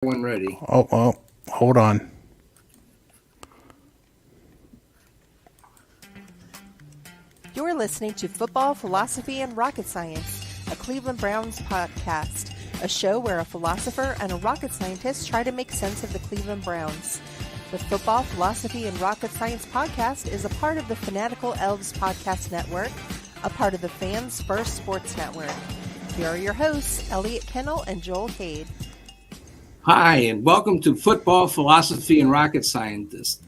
When ready. Oh, hold on. You're listening to Football, Philosophy, and Rocket Science, a Cleveland Browns podcast, a show where a philosopher and a rocket scientist try to make sense of the Cleveland Browns. The Football, Philosophy, and Rocket Science podcast is a part of the Fanatical Elves Podcast Network, a part of the Fans First Sports Network. Here are your hosts, Elliot, Kennel, and Joel Cade. Hi, and welcome to Football, Philosophy, and Rocket Scientist.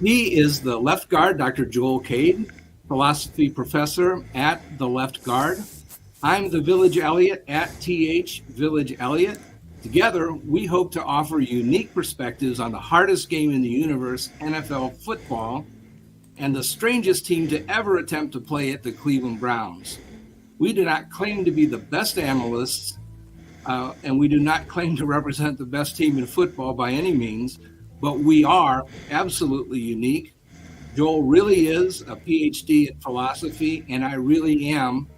He is the left guard, Dr. Joel Cade, philosophy professor at the left guard. I'm the Village Elliot at TH Village Elliot. Together, we hope to offer unique perspectives on the hardest game in the universe, NFL football, and the strangest team to ever attempt to play it, the Cleveland Browns. We do not claim to be the best analysts, and we do not claim to represent the best team in football by any means, but we are absolutely unique. Joel really is a PhD in philosophy, and I really am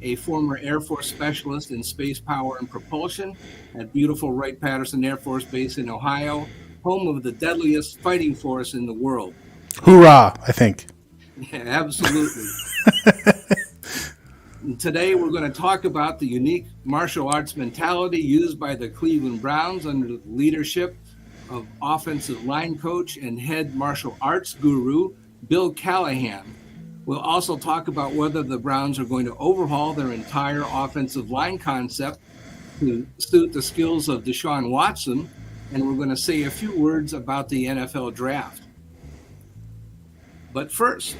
a former Air Force specialist in space power and propulsion at beautiful Wright-Patterson Air Force Base in Ohio, home of the deadliest fighting force in the world. Hoorah, I think. Yeah, absolutely. Today, we're going to talk about the unique martial arts mentality used by the Cleveland Browns under the leadership of offensive line coach and head martial arts guru, Bill Callahan. We'll also talk about whether the Browns are going to overhaul their entire offensive line concept to suit the skills of Deshaun Watson, and we're going to say a few words about the NFL draft. But first,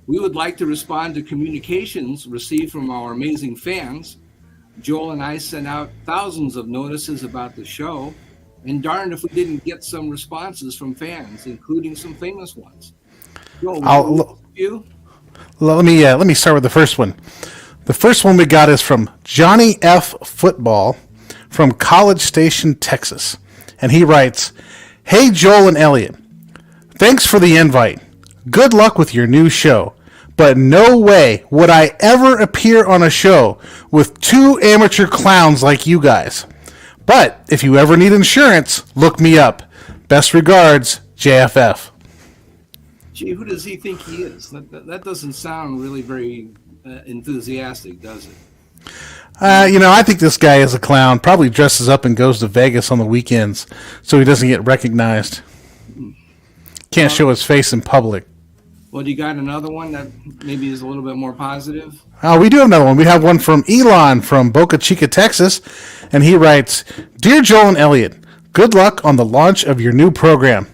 we would like to respond to communications received from our amazing fans. Joel and I sent out thousands of notices about the show, and darned if we didn't get some responses from fans, including some famous ones. Joel, let me start with the first one. The first one we got is from Johnny F. Football from College Station, Texas. And he writes, "Hey, Joel and Elliot. Thanks for the invite. Good luck with your new show. But no way would I ever appear on a show with two amateur clowns like you guys. But if you ever need insurance, look me up. Best regards, JFF." Gee, who does he think he is? That doesn't sound really very enthusiastic, does it? I think this guy is a clown. Probably dresses up and goes to Vegas on the weekends so he doesn't get recognized. Can't show his face in public. Well, do you got another one that maybe is a little bit more positive? We do have another one. We have one from Elon from Boca Chica, Texas, and he writes, "Dear Joel and Elliot, good luck on the launch of your new program.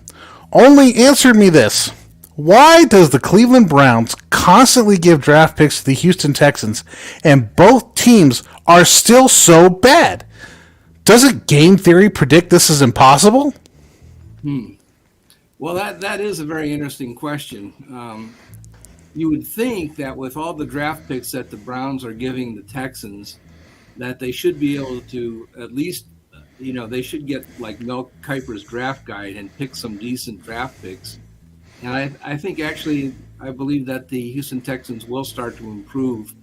Only answer me this. Why does the Cleveland Browns constantly give draft picks to the Houston Texans, and both teams are still so bad? Doesn't game theory predict this is impossible?" Well, that is a very interesting question. You would think that with all the draft picks that the Browns are giving the Texans, that they should be able to at least, they should get like Mel Kiper's draft guide and pick some decent draft picks. And I think actually, I believe that the Houston Texans will start to improve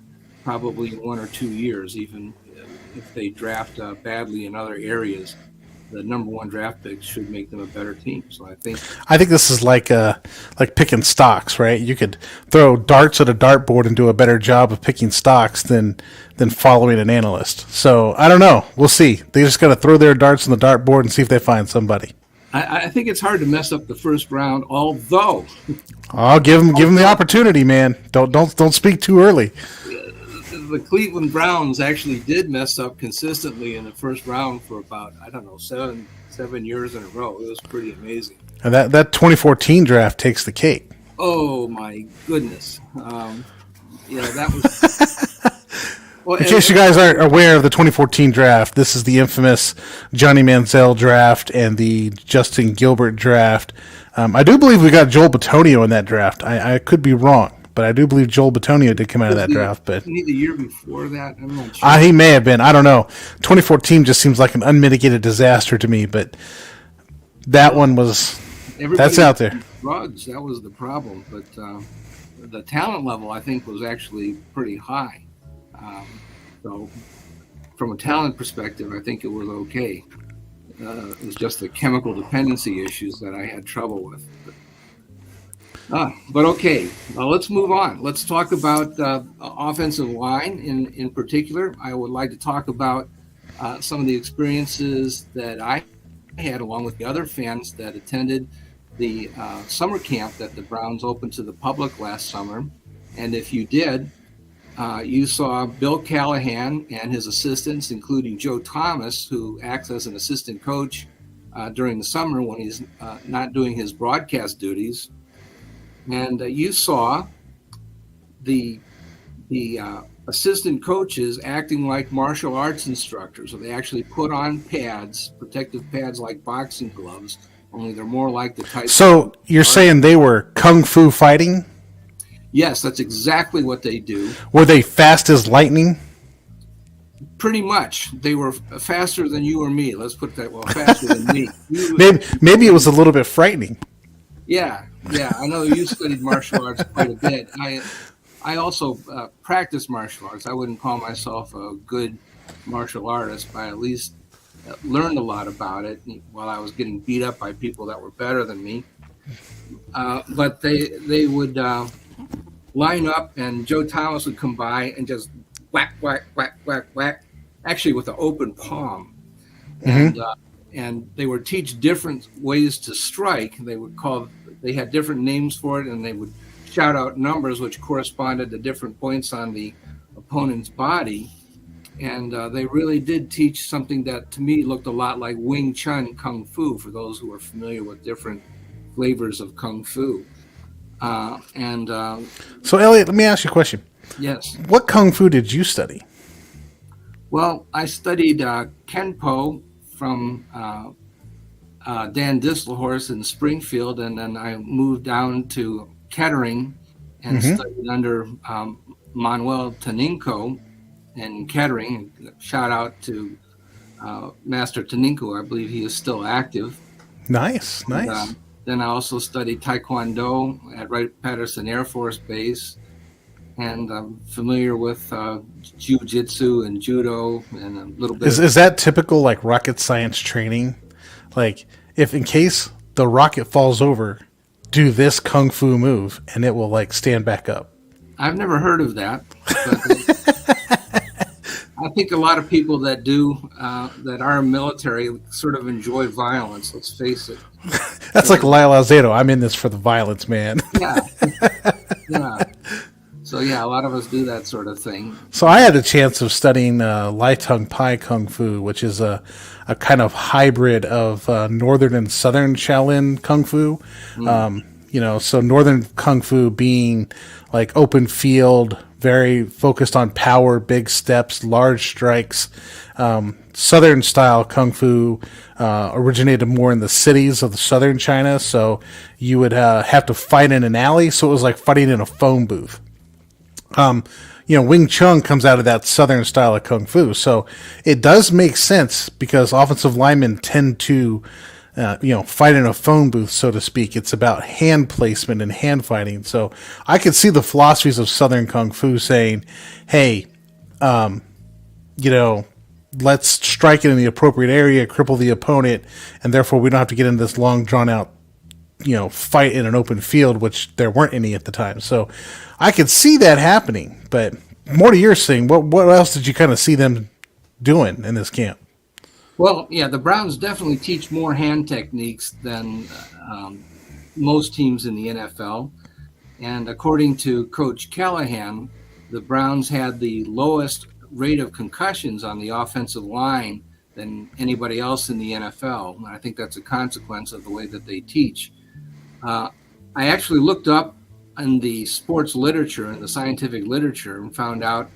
probably in 1 or 2 years, even if they draft badly in other areas. The number one draft pick should make them a better team. So I think this is like picking stocks, right? You could throw darts at a dartboard and do a better job of picking stocks than following an analyst. So I don't know. We'll see. They just got to throw their darts on the dartboard and see if they find somebody. I think it's hard to mess up the first round, although I'll give them the opportunity, man. Don't speak too early. The Cleveland Browns actually did mess up consistently in the first round for about, 7 years in a row. It was pretty amazing. And that 2014 draft takes the cake. Oh my goodness. That was. Well, in case you guys aren't aware of the 2014 draft, this is the infamous Johnny Manziel draft and the Justin Gilbert draft. I do believe we got Joel Bitonio in that draft. I could be wrong, but I do believe Joel Bitonio did come out of that draft. But the year before that, I'm not sure. He may have been. I don't know. 2014 just seems like an unmitigated disaster to me, but that one was. That's out there. Drugs, that was the problem. But the talent level, I think, was actually pretty high. So from a talent perspective, I think it was okay. It was just the chemical dependency issues that I had trouble with. But okay, let's move on. Let's talk about offensive line in particular. I would like to talk about some of the experiences that I had along with the other fans that attended the summer camp that the Browns opened to the public last summer. And if you did, you saw Bill Callahan and his assistants, including Joe Thomas, who acts as an assistant coach during the summer when he's not doing his broadcast duties. And you saw the assistant coaches acting like martial arts instructors. So they actually put on pads, protective pads like boxing gloves, only they're more like the type. So you're saying they were kung fu fighting? Yes, that's exactly what they do. Were they fast as lightning? Pretty much. They were faster than you or me. Let's put that, faster than me. Maybe it was a little bit frightening. Yeah. I know you studied martial arts quite a bit. I also practice martial arts. I wouldn't call myself a good martial artist, but I at least learned a lot about it while I was getting beat up by people that were better than me. But they would line up, and Joe Thomas would come by and just whack, whack, whack, whack, whack, actually with an open palm. Mm-hmm. And they would teach different ways to strike. They had different names for it, and they would shout out numbers which corresponded to different points on the opponent's body. And they really did teach something that to me looked a lot like Wing Chun Kung Fu, for those who are familiar with different flavors of Kung Fu. So, Elliot, let me ask you a question. Yes. What Kung Fu did you study? Well, I studied Kenpo from Dan Distelhorst in Springfield, and then I moved down to Kettering and studied under Manuel Taninco in Kettering. Shout out to Master Taninco. I believe he is still active. Nice. Then I also studied Taekwondo at Wright-Patterson Air Force Base, and I'm familiar with Jiu-Jitsu and Judo and a little bit. Is that typical like rocket science training? Like, if in case the rocket falls over, do this Kung Fu move and it will like stand back up? I've never heard of that. But I think a lot of people that do, that are military, sort of enjoy violence, let's face it. That's like Lyle Alzado. I'm in this for the violence, man. Yeah. So, a lot of us do that sort of thing. So I had a chance of studying Lai Tung Pai Kung Fu, which is a kind of hybrid of Northern and Southern Shaolin Kung Fu. So Northern Kung Fu being like open field, very focused on power, big steps, large strikes. Southern style Kung Fu originated more in the cities of the southern China, so you would have to fight in an alley, so it was like fighting in a phone booth. Wing Chun comes out of that southern style of Kung Fu, so it does make sense because offensive linemen tend to fight in a phone booth, so to speak. It's about hand placement and hand fighting. So I could see the philosophies of Southern Kung Fu saying, hey, let's strike it in the appropriate area, cripple the opponent, and therefore we don't have to get into this long, drawn-out, fight in an open field, which there weren't any at the time. So I could see that happening. But more to your thing, what else did you kind of see them doing in this camp? Well, the Browns definitely teach more hand techniques than most teams in the NFL. And according to Coach Callahan, the Browns had the lowest rate of concussions on the offensive line than anybody else in the NFL. And I think that's a consequence of the way that they teach. I actually looked up in the sports literature and the scientific literature and found out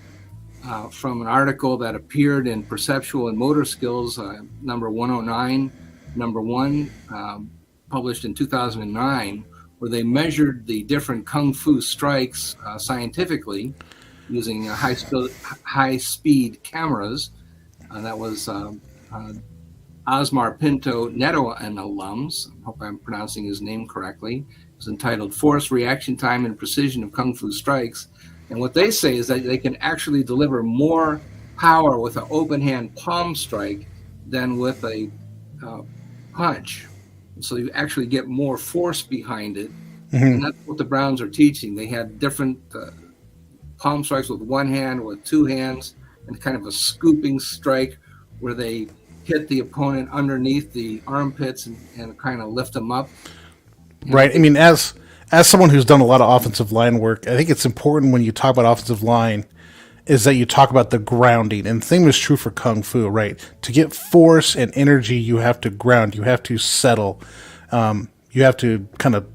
from an article that appeared in Perceptual and Motor Skills, number 109, number 1, published in 2009, where they measured the different Kung Fu strikes scientifically using high-speed cameras. That was Osmar Pinto Neto and alums. I hope I'm pronouncing his name correctly. It's entitled Force, Reaction Time, and Precision of Kung Fu Strikes. And what they say is that they can actually deliver more power with an open hand palm strike than with a punch. So you actually get more force behind it. Mm-hmm. And that's what the Browns are teaching. They had different palm strikes with one hand or with two hands, and kind of a scooping strike where they hit the opponent underneath the armpits and kind of lift them up. And right. I mean, as someone who's done a lot of offensive line work, I think it's important when you talk about offensive line is that you talk about the grounding. And the same is true for Kung Fu, right? To get force and energy, you have to ground. You have to settle. You have to kind of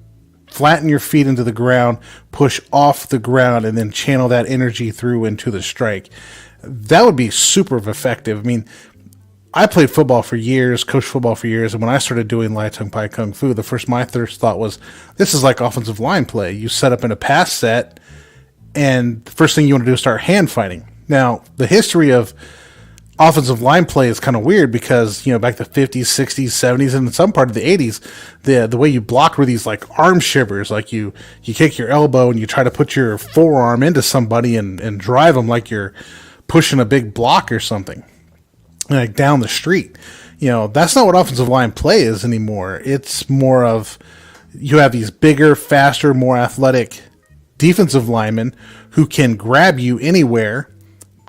flatten your feet into the ground, push off the ground, and then channel that energy through into the strike. That would be super effective. I mean, I played football for years, coached football for years, and when I started doing Lai Tung Pai Kung Fu, my first thought was, this is like offensive line play. You set up in a pass set, and the first thing you want to do is start hand fighting. Now, the history of offensive line play is kind of weird because, back the 50s, 60s, 70s, and in some part of the 80s, the way you blocked were these like arm shivers. Like you kick your elbow and you try to put your forearm into somebody and drive them like you're pushing a big block or something, like down the street. That's not what offensive line play is anymore. It's more of you have these bigger, faster, more athletic defensive linemen who can grab you anywhere,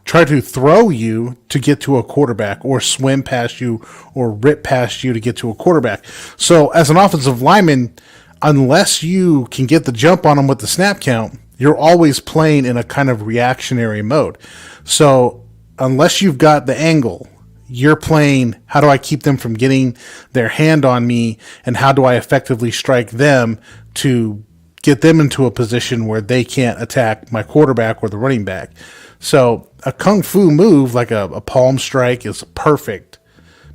try to throw you to get to a quarterback, or swim past you or rip past you to get to a quarterback. So as an offensive lineman, unless you can get the jump on them with the snap count, you're always playing in a kind of reactionary mode. So unless you've got the angle, you're playing, how do I keep them from getting their hand on me, and how do I effectively strike them to get them into a position where they can't attack my quarterback or the running back. So a Kung Fu move like a palm strike is perfect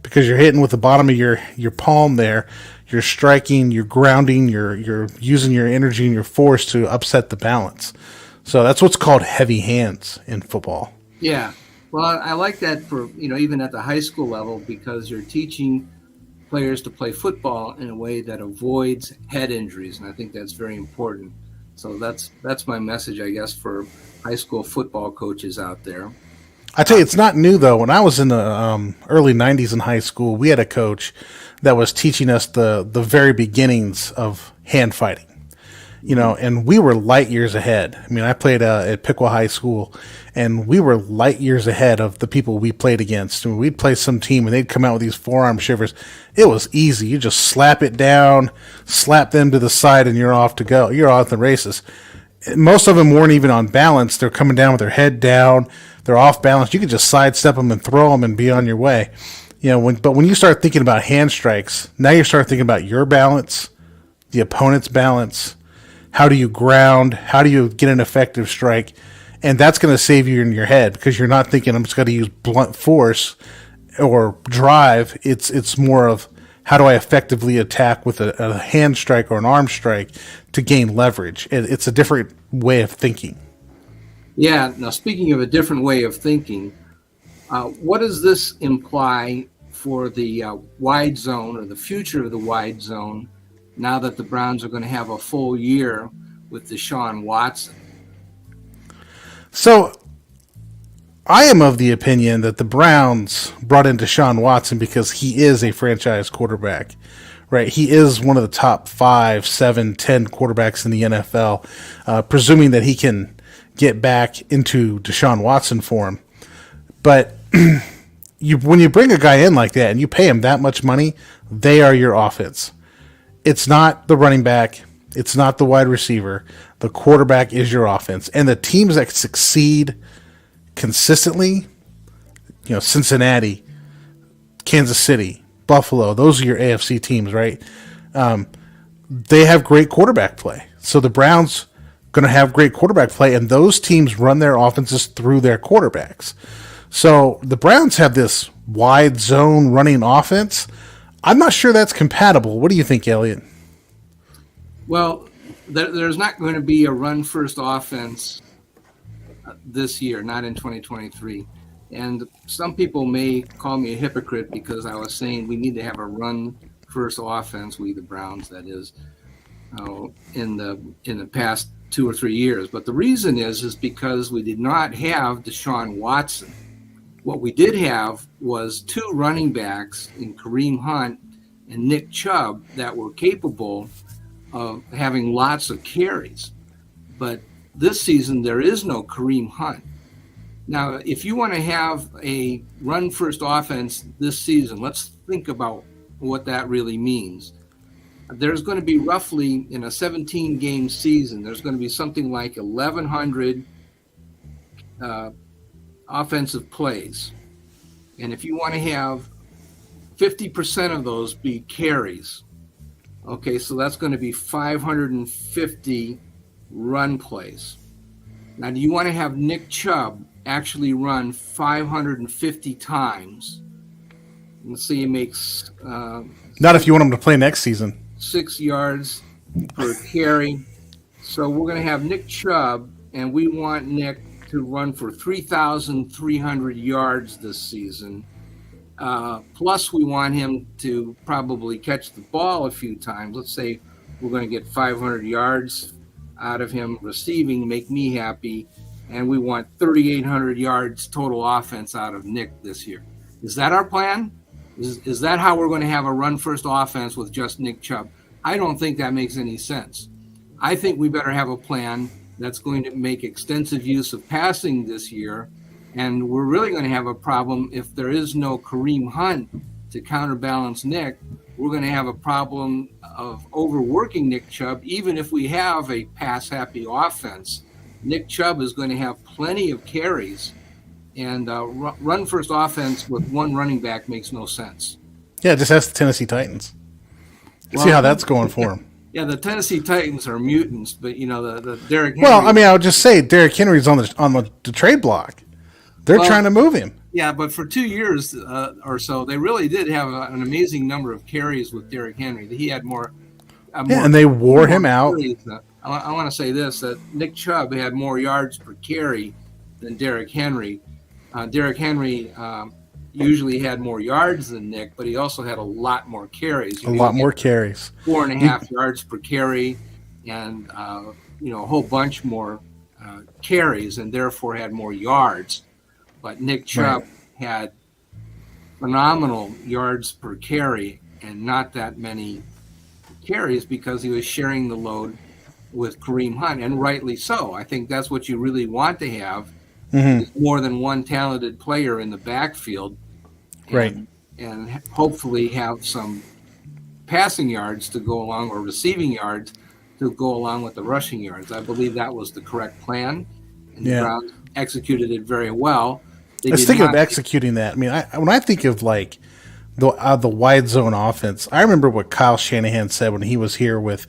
because you're hitting with the bottom of your palm there. You're striking, you're grounding, you're using your energy and your force to upset the balance. So that's what's called heavy hands in football. Yeah. Well, I like that for, even at the high school level, because you're teaching players to play football in a way that avoids head injuries. And I think that's very important. So that's my message, I guess, for high school football coaches out there. I tell you, it's not new, though. When I was in the early 90s in high school, we had a coach that was teaching us the very beginnings of hand fighting. And we were light years ahead. I mean, I played at Piqua High School, and we were light years ahead of the people we played against. And we'd play some team, and they'd come out with these forearm shivers. It was easy. You just slap it down, slap them to the side, and you're off to go. You're off the races. Most of them weren't even on balance. They're coming down with their head down. They're off balance. You could just sidestep them and throw them and be on your way. But when you start thinking about hand strikes, now you start thinking about your balance, the opponent's balance. How do you ground? How do you get an effective strike? And that's going to save you in your head because you're not thinking, I'm just going to use blunt force or drive. It's more of, how do I effectively attack with a hand strike or an arm strike to gain leverage? It's a different way of thinking. Yeah. Now, speaking of a different way of thinking, what does this imply for the wide zone, or the future of the wide zone, now that the Browns are going to have a full year with Deshaun Watson? So I am of the opinion that the Browns brought in Deshaun Watson because he is a franchise quarterback, right? He is one of the top 5, 7, 10 quarterbacks in the NFL, presuming that he can get back into Deshaun Watson form. But when you bring a guy in like that and you pay him that much money, they are your offense. It's not the running back. It's not the wide receiver. The quarterback is your offense. And the teams that succeed consistently, Cincinnati, Kansas City, Buffalo, those are your AFC teams, right? They have great quarterback play. So the Browns going to have great quarterback play, and those teams run their offenses through their quarterbacks. So the Browns have this wide zone running offense. I'm not sure that's compatible. What do you think, Elliot? Well, there's not going to be a run-first offense this year, not in 2023. And some people may call me a hypocrite because I was saying we need to have a run-first offense, we the Browns, that is, in the past 2 or 3 years. But the reason is because we did not have Deshaun Watson. What we did have was two running backs in Kareem Hunt and Nick Chubb that were capable of having lots of carries. But this season, there is no Kareem Hunt. Now, if you want to have a run-first offense this season, let's think about what that really means. There's going to be roughly, in a 17-game season, there's going to be something like 1,100 offensive plays. And if you want to have 50% of those be carries, okay, so that's going to be 550 run plays. Now, do you want to have Nick Chubb actually run 550 times? Let's say he makes... Not if you want him to play next season. 6 yards per carry. So we're going to have Nick Chubb, and we want Nick to run for 3,300 yards this season. Plus, we want him to probably catch the ball a few times. Let's say we're going to get 500 yards out of him receiving, make me happy, and we want 3,800 yards total offense out of Nick this year. Is that our plan? Is that how we're going to have a run-first offense with just Nick Chubb? I don't think that makes any sense. I think we better have a plan that's going to make extensive use of passing this year, and we're really going to have a problem if there is no Kareem Hunt to counterbalance Nick. We're going to have a problem of overworking Nick Chubb. Even if we have a pass-happy offense, Nick Chubb is going to have plenty of carries, and run-first offense with one running back makes no sense. Yeah, just ask the Tennessee Titans. See how that's going for them. Yeah, the Tennessee Titans are mutants, but the Derrick Henry. Well, I mean, I would just say Derrick Henry's on the trade block. They're trying to move him. Yeah, but for 2 years or so, they really did have an amazing number of carries with Derrick Henry. He had more. And they wore him out. I want to say this, that Nick Chubb had more yards per carry than Derrick Henry. Derrick Henry usually had more yards than Nick, but he also had a lot more carries. A lot more carries. 4.5 yards per carry, and a whole bunch more carries, and therefore had more yards. But Nick Chubb had phenomenal yards per carry and not that many carries because he was sharing the load with Kareem Hunt, and rightly so. I think that's what you really want to have. More than one talented player in the backfield, and hopefully have some passing yards to go along, or receiving yards to go along with the rushing yards. I believe that was the correct plan, and the Browns executed it very well. Let's think of executing that. I mean, when I think of like the wide zone offense, I remember what Kyle Shanahan said when he was here with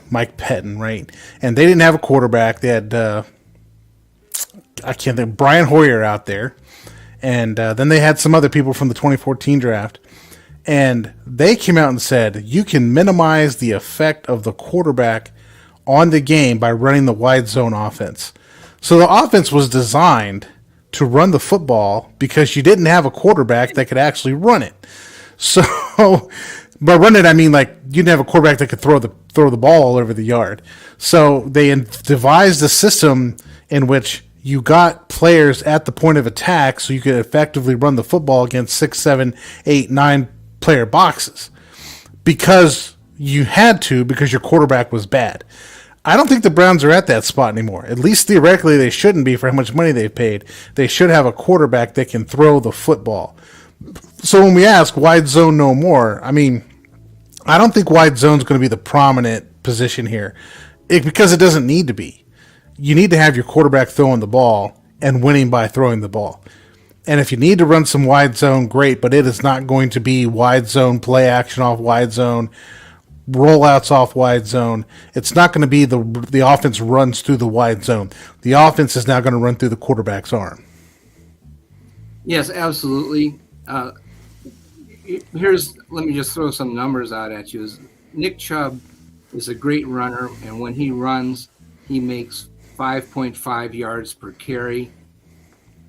Mike Pettin, right? And they didn't have a quarterback. They had I can't think, Brian Hoyer out there. And then they had some other people from the 2014 draft. And they came out and said, you can minimize the effect of the quarterback on the game by running the wide zone offense. So the offense was designed to run the football because you didn't have a quarterback that could actually run it. So by run it, I mean like you didn't have a quarterback that could throw the ball all over the yard. So they devised a system in which you got players at the point of attack so you could effectively run the football against 6, 7, 8, 9 player boxes because you had to, because your quarterback was bad. I don't think the Browns are at that spot anymore. At least theoretically they shouldn't be for how much money they've paid. They should have a quarterback that can throw the football. So when we ask wide zone no more, I mean, I don't think wide zone is going to be the prominent position here because it doesn't need to be. You need to have your quarterback throwing the ball and winning by throwing the ball. And if you need to run some wide zone, great, but it is not going to be wide zone, play action off wide zone, rollouts off wide zone. It's not going to be the offense runs through the wide zone. The offense is now going to run through the quarterback's arm. Yes, absolutely. Let me just throw some numbers out at you. Nick Chubb is a great runner, and when he runs, he makes 5.5 yards per carry.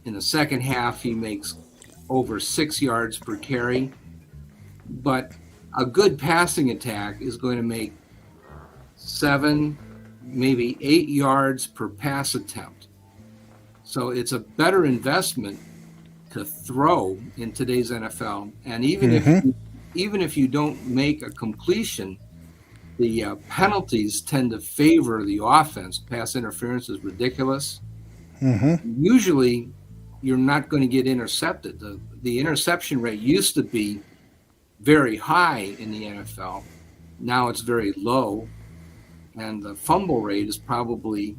In the second half, he makes over 6 yards per carry. But a good passing attack is going to make 7, maybe 8 yards per pass attempt. So it's a better investment to throw in today's NFL, and even if you don't make a completion, the penalties tend to favor the offense. Pass interference is ridiculous. Usually, you're not going to get intercepted. The interception rate used to be very high in the NFL. Now it's very low, and the fumble rate is probably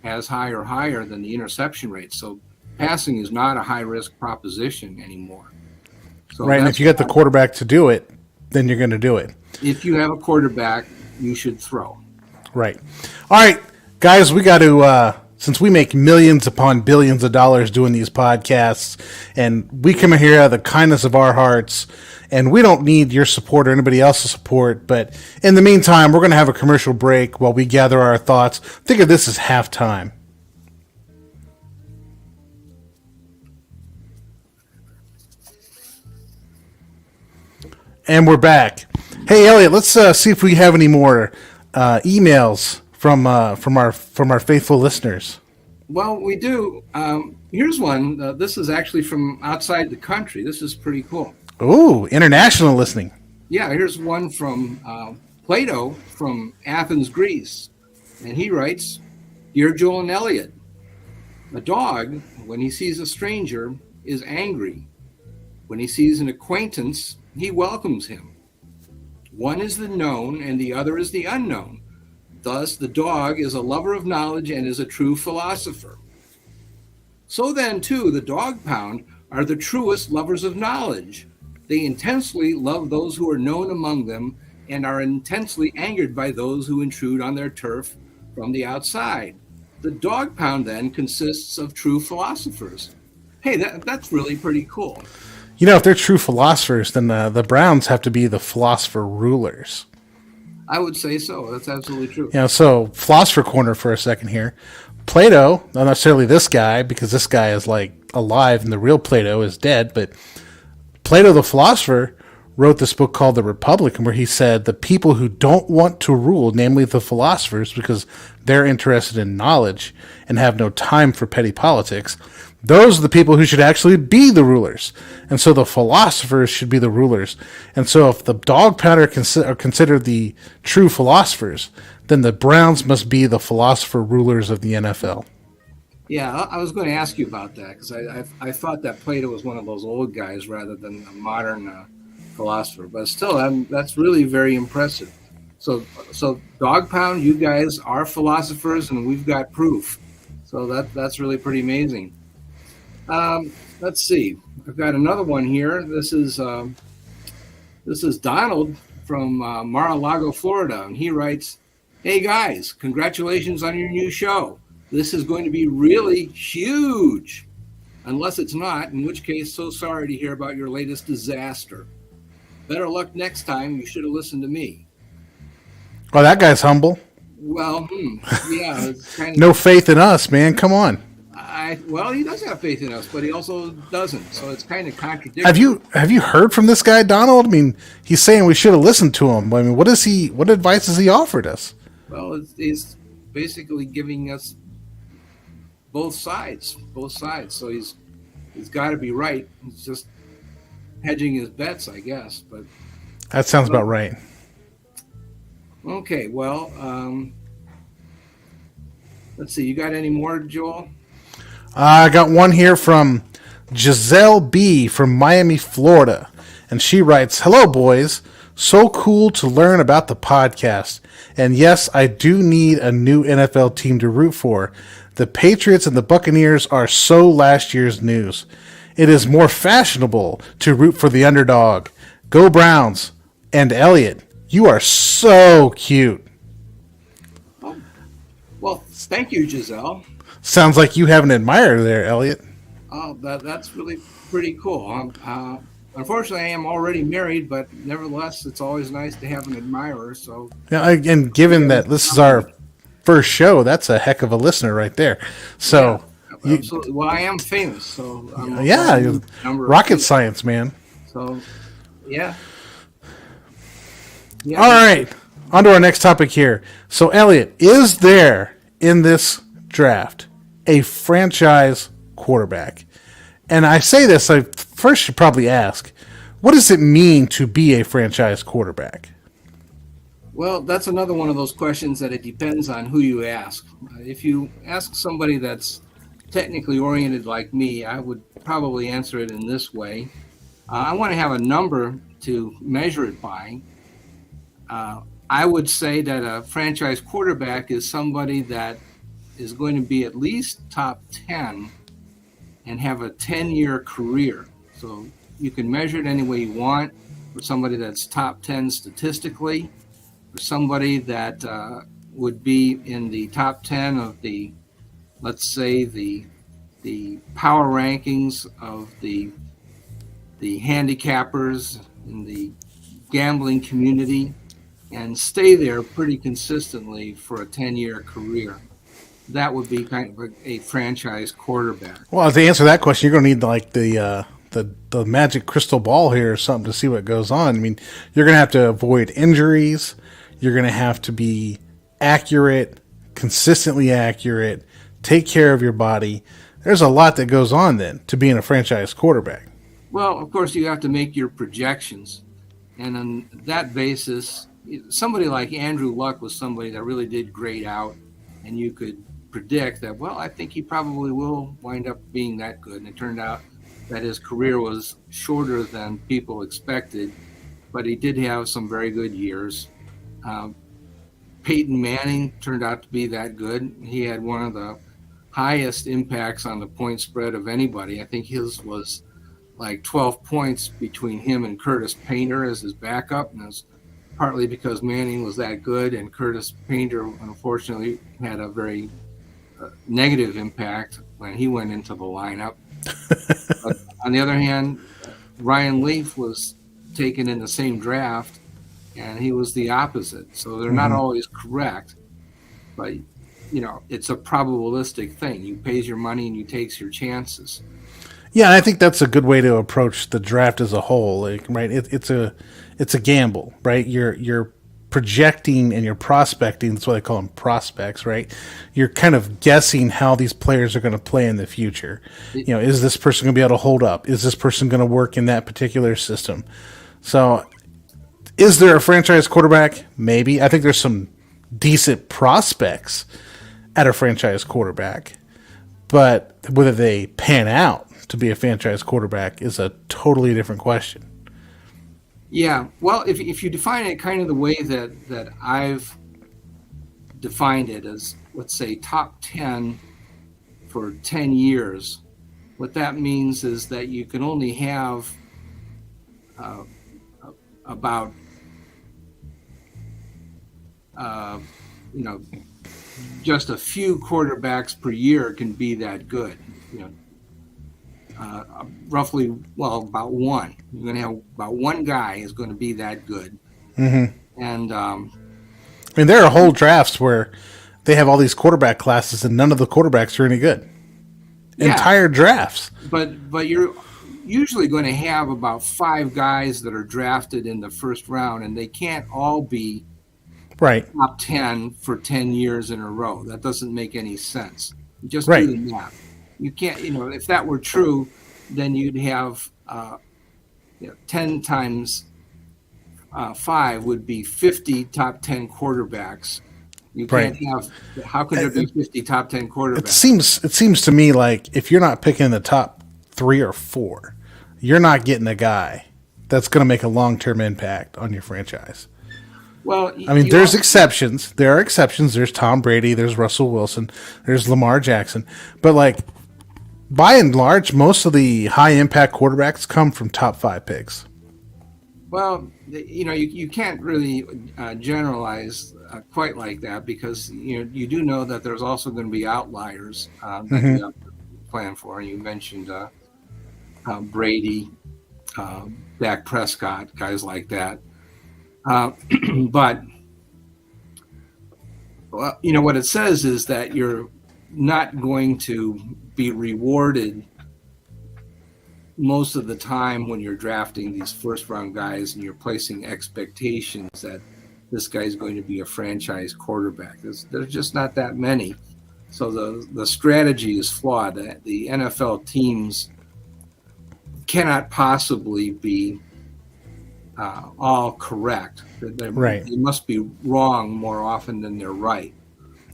as high or higher than the interception rate. So passing is not a high-risk proposition anymore. So right, and if you get the quarterback to do it, then you're going to do it. If you have a quarterback, you should throw. Right. All right, guys, we got to, since we make millions upon billions of dollars doing these podcasts, and we come here out of the kindness of our hearts, and we don't need your support or anybody else's support, but in the meantime, we're going to have a commercial break while we gather our thoughts. Think of this as halftime. And we're back. Hey, Elliot, let's see if we have any more emails from our faithful listeners. Well, we do. Here's one. This is actually from outside the country. This is pretty cool. Ooh, international listening. Yeah, here's one from Plato from Athens, Greece. And he writes, Dear Joel and Elliot, a dog, when he sees a stranger, is angry. When he sees an acquaintance, he welcomes him. One is the known and the other is the unknown. Thus, the dog is a lover of knowledge and is a true philosopher. So then, too, the dog pound are the truest lovers of knowledge. They intensely love those who are known among them and are intensely angered by those who intrude on their turf from the outside. The dog pound, then, consists of true philosophers. Hey, that's really pretty cool. You know, if they're true philosophers, then the Browns have to be the philosopher rulers. I would say so. That's absolutely true. You know, so philosopher corner for a second here. Plato, not necessarily this guy, because this guy is like alive and the real Plato is dead, but Plato the philosopher wrote this book called The Republic, where he said the people who don't want to rule, namely the philosophers, because they're interested in knowledge and have no time for petty politics, those are the people who should actually be the rulers. And so the philosophers should be the rulers. And so if the dog pounder are considered the true philosophers, then the Browns must be the philosopher rulers of the NFL. Yeah, I was going to ask you about that because I thought that Plato was one of those old guys rather than a modern philosopher. But still, that's really very impressive. So dog pound, you guys are philosophers, and we've got proof. So that's really pretty amazing. Let's see. I've got another one here. This is Donald from Mar-a-Lago, Florida, and he writes, "Hey guys, congratulations on your new show. This is going to be really huge, unless it's not, in which case, so sorry to hear about your latest disaster. Better luck next time. You should have listened to me." Oh, that guy's humble. Well, yeah, it's kind of no faith in us, man. Come on. Well, he does have faith in us, but he also doesn't. So it's kind of contradictory. Have you heard from this guy, Donald? I mean, he's saying we should have listened to him. I mean, what advice has he offered us? Well, he's basically giving us both sides. So he's got to be right. He's just hedging his bets, I guess. But that sounds about right. Okay, well, let's see. You got any more, Joel? I got one here from Giselle B. from Miami, Florida. And she writes, "Hello, boys. So cool to learn about the podcast. And yes, I do need a new NFL team to root for. The Patriots and the Buccaneers are so last year's news. It is more fashionable to root for the underdog. Go Browns. And Elliot, you are so cute." Oh, well, thank you, Giselle. Sounds like you have an admirer there, Elliot. Oh, that's really pretty cool. Unfortunately, I am already married, but nevertheless, it's always nice to have an admirer. So, yeah, and given that this is our first show, that's a heck of a listener right there. So, yeah, absolutely. Well, I am famous, so rocket science, man. So, yeah. All right, on to our next topic here. So, Elliot, is there in this draft a franchise quarterback? And I say this, I first should probably ask, what does it mean to be a franchise quarterback? Well, that's another one of those questions that it depends on who you ask. If you ask somebody that's technically oriented like me, I would probably answer it in this way. I want to have a number to measure it by. I would say that a franchise quarterback is somebody that is going to be at least top 10 and have a 10-year career. So you can measure it any way you want. For somebody that's top 10 statistically, for somebody that would be in the top 10 of the, let's say, the power rankings of the handicappers in the gambling community, and stay there pretty consistently for a 10-year career. That would be kind of a franchise quarterback. Well, to answer that question, you're going to need like the magic crystal ball here or something to see what goes on. I mean, you're going to have to avoid injuries. You're going to have to be accurate, consistently accurate, take care of your body. There's a lot that goes on then to being a franchise quarterback. Well, of course, you have to make your projections. And on that basis, somebody like Andrew Luck was somebody that really did grade out, and you could predict that, well, I think he probably will wind up being that good. And it turned out that his career was shorter than people expected, but he did have some very good years. Peyton Manning turned out to be that good. He had one of the highest impacts on the point spread of anybody. I think his was like 12 points between him and Curtis Painter as his backup, and it was partly because Manning was that good, and Curtis Painter, unfortunately, had a very negative impact when he went into the lineup. But on the other hand, Ryan Leaf was taken in the same draft, and he was the opposite. So they're not always correct, but it's a probabilistic thing. You pays your money and you takes your chances. Yeah, and I think that's a good way to approach the draft as a whole. Like, right, it's a gamble, right? You're projecting and you're prospecting. That's why they call them prospects, right? You're kind of guessing how these players are going to play in the future. Is this person going to be able to hold up? Is this person going to work in that particular system? So, is there a franchise quarterback? Maybe. I think there's some decent prospects at a franchise quarterback, but whether they pan out to be a franchise quarterback is a totally different question. Yeah, well, if you define it kind of the way that I've defined it as, let's say, top 10 for 10 years, what that means is that you can only have about, just a few quarterbacks per year can be that good. Roughly, about one. You're going to have about one guy is going to be that good. Mm-hmm. And I mean, there are whole drafts where they have all these quarterback classes and none of the quarterbacks are any good. Yeah, entire drafts. But you're usually going to have about 5 guys that are drafted in the first round, and they can't all be right top 10 for 10 years in a row. That doesn't make any sense. Just right. do the math. You can't, if that were true, then you'd have 10 times 5 would be 50 top 10 quarterbacks. You can't have. How could there be 50 top 10 quarterbacks? It seems to me like if you're not picking the top 3 or 4, you're not getting a guy that's going to make a long-term impact on your franchise. Well, I mean, there's exceptions. There are exceptions. There's Tom Brady. There's Russell Wilson. There's Lamar Jackson. But by and large, most of the high-impact quarterbacks come from top 5 picks. Well, you can't really generalize quite like that because you do know that there's also going to be outliers that you have to plan for. You mentioned Brady, Dak Prescott, guys like that. But what it says is that you're not going to be rewarded most of the time when you're drafting these first round guys and you're placing expectations that this guy's going to be a franchise quarterback. There's just not that many. So the strategy is flawed. The NFL teams cannot possibly be all correct. Right. They must be wrong more often than they're right.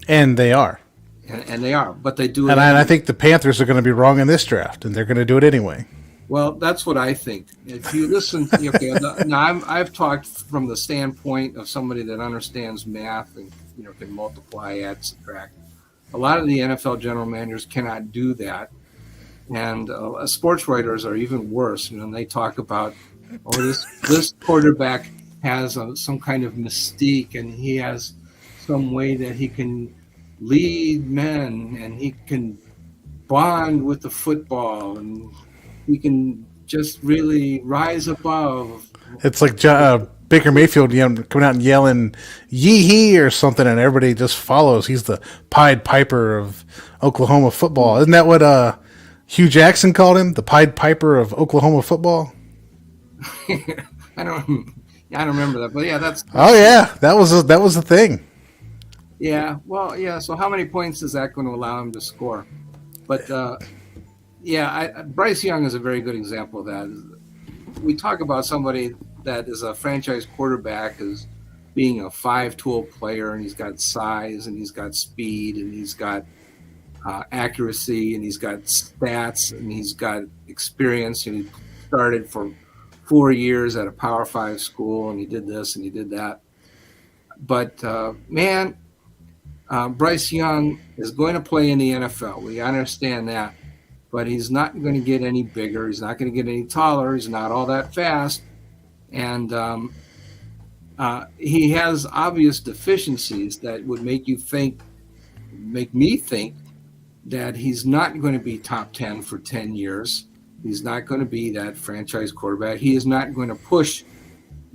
And they are. And they are, but they do it. And I think the Panthers are going to be wrong in this draft, and they're going to do it anyway. Well, that's what I think. If you listen, okay, now I've talked from the standpoint of somebody that understands math and can multiply, add, subtract. A lot of the NFL general managers cannot do that, and sports writers are even worse. They talk about, this quarterback has some kind of mystique, and he has some way that he can lead men, and he can bond with the football, and he can just really rise above. It's like Baker Mayfield coming out and yelling "yee-hee" or something, and everybody just follows. He's the Pied Piper of Oklahoma football. Isn't that what Hugh Jackson called him? The Pied Piper of Oklahoma football? I don't remember that, but yeah, that's. Oh yeah, that was the thing. Yeah, well, yeah. So how many points is that going to allow him to score? But Bryce Young is a very good example of that. We talk about somebody that is a franchise quarterback as being a 5-tool player, and he's got size, and he's got speed, and he's got accuracy, and he's got stats, and he's got experience, and he started for 4 years at a Power 5 school, and he did this and he did that. But Bryce Young is going to play in the NFL. We understand that. But he's not going to get any bigger. He's not going to get any taller. He's not all that fast. And he has obvious deficiencies that would make me think that he's not going to be top 10 for 10 years. He's not going to be that franchise quarterback. He is not going to push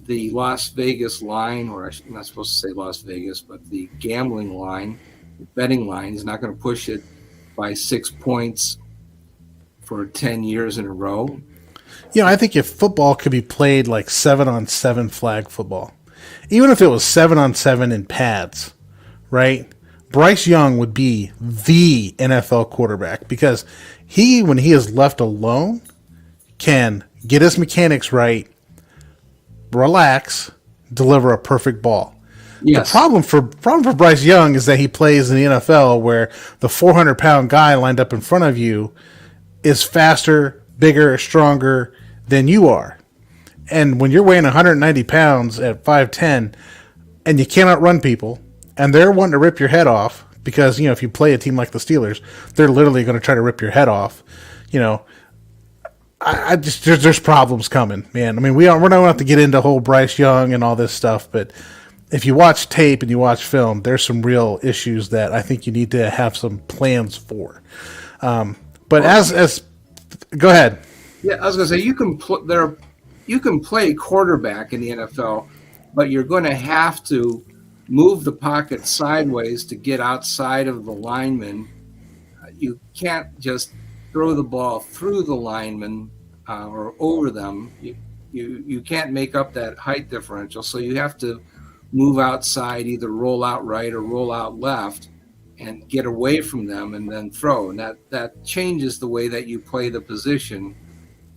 the Las Vegas line, or I'm not supposed to say Las Vegas, but the gambling line, the betting line. He's not going to push it by 6 points for 10 years in a row. I think if football could be played like 7-on-7 flag football, even if it was 7-on-7 in pads, right? Bryce Young would be the NFL quarterback because when he is left alone, can get his mechanics right, relax, deliver a perfect ball. Yes. The problem for Bryce Young is that he plays in the NFL where the 400-pound guy lined up in front of you is faster, bigger, stronger than you are. And when you're weighing 190 pounds at 5'10", and you cannot run people, and they're wanting to rip your head off, because, if you play a team like the Steelers, they're literally going to try to rip your head off. I just, there's problems coming, man. I mean, we're not going to have to get into whole Bryce Young and all this stuff, but if you watch tape and you watch film, there's some real issues that I think you need to have some plans for. But as go ahead. Yeah, I was going to say you can play quarterback in the NFL, but you're going to have to move the pocket sideways to get outside of the lineman. You can't just throw the ball through the lineman or over them. You can't make up that height differential, so you have to move outside, either roll out right or roll out left, and get away from them and then throw. And that changes the way that you play the position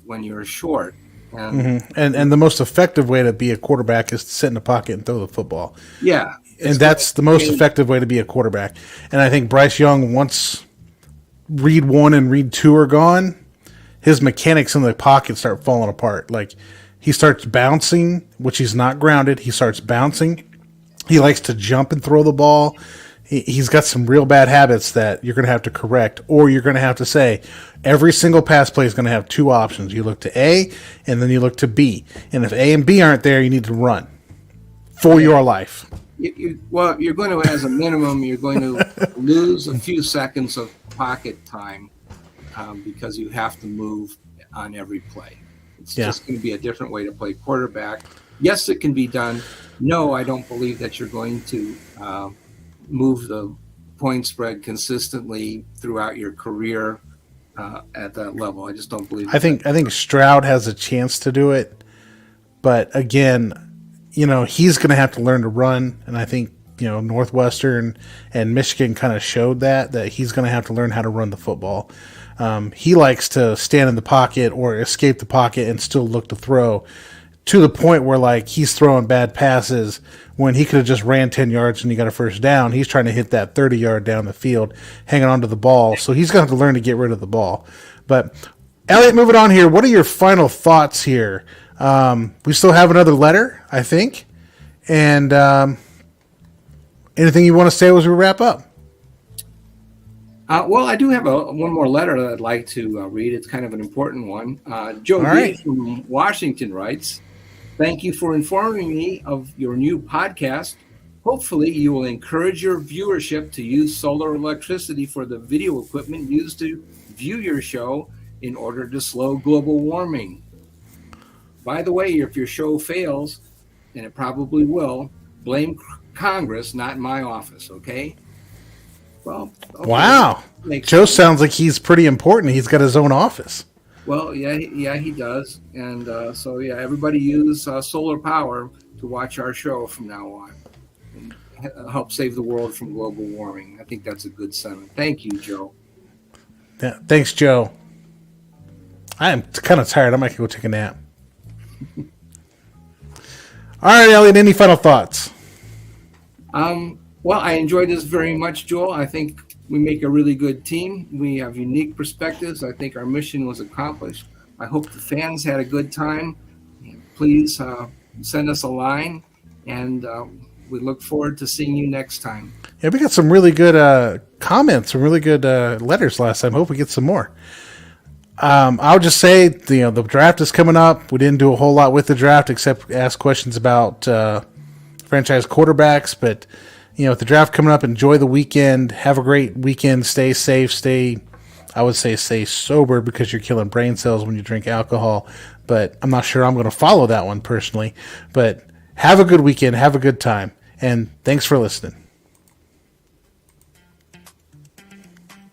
when you're short. And the most effective way to be a quarterback is to sit in the pocket and throw the football. Yeah. And that's the most effective way to be a quarterback. And I think Bryce Young, once read 1 and read 2 are gone, his mechanics in the pocket start falling apart. Like, he starts bouncing, which he's not grounded. He starts bouncing. He likes to jump and throw the ball. He's got some real bad habits that you're going to have to correct, or you're going to have to say every single pass play is going to have 2 options. You look to A, and then you look to B. And if A and B aren't there, you need to run for your life. You're going to, as a minimum, you're going to lose a few seconds of pocket time because you have to move on every play. It's just going to be a different way to play quarterback. Yes, it can be done. No, I don't believe that you're going to move the point spread consistently throughout your career at that level. I just don't believe. I think Stroud has a chance to do it, but again, he's going to have to learn to run, and I think Northwestern and Michigan kind of showed that he's going to have to learn how to run the football. He likes to stand in the pocket or escape the pocket and still look to throw, to the point where like he's throwing bad passes when he could have just ran 10 yards and he got a first down. He's trying to hit that 30-yard down the field, hanging onto the ball. So he's going to have to learn to get rid of the ball. But Elliot, moving on here, what are your final thoughts here? We still have another letter, I think. And anything you want to say as we wrap up? Well, I do have one more letter that I'd like to read. It's kind of an important one. Joe D. from Washington writes, "Thank you for informing me of your new podcast. Hopefully you will encourage your viewership to use solar electricity for the video equipment used to view your show in order to slow global warming. By the way, if your show fails, and it probably will, blame Congress, not my office, okay?" Well, okay. Wow. Joe sounds like he's pretty important. He's got his own office. Well, yeah, he does. And so, everybody use solar power to watch our show from now on and help save the world from global warming. I think that's a good sentiment. Thank you, Joe. Yeah, thanks, Joe. I am kind of tired. I might go take a nap. All right, Elliot, any final thoughts? Well, I enjoyed this very much, Joel. I think we make a really good team. We have unique perspectives. I think our mission was accomplished. I hope the fans had a good time. Please send us a line, and we look forward to seeing you next time. Yeah, we got some really good comments, some really good letters last time. Hope we get some more. I'll just say, the draft is coming up. We didn't do a whole lot with the draft except ask questions about franchise quarterbacks, but with the draft coming up, enjoy the weekend. Have a great weekend. Stay safe. Stay sober, because you're killing brain cells when you drink alcohol. But I'm not sure I'm going to follow that one personally. But have a good weekend. Have a good time. And thanks for listening.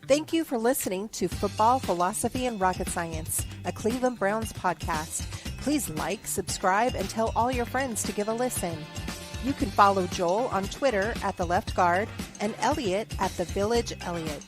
Thank you for listening to Football, Philosophy, and Rocket Science, a Cleveland Browns podcast. Please like, subscribe, and tell all your friends to give a listen. You can follow Joel on Twitter at The Left Guard and Elliot at The Village Elliot.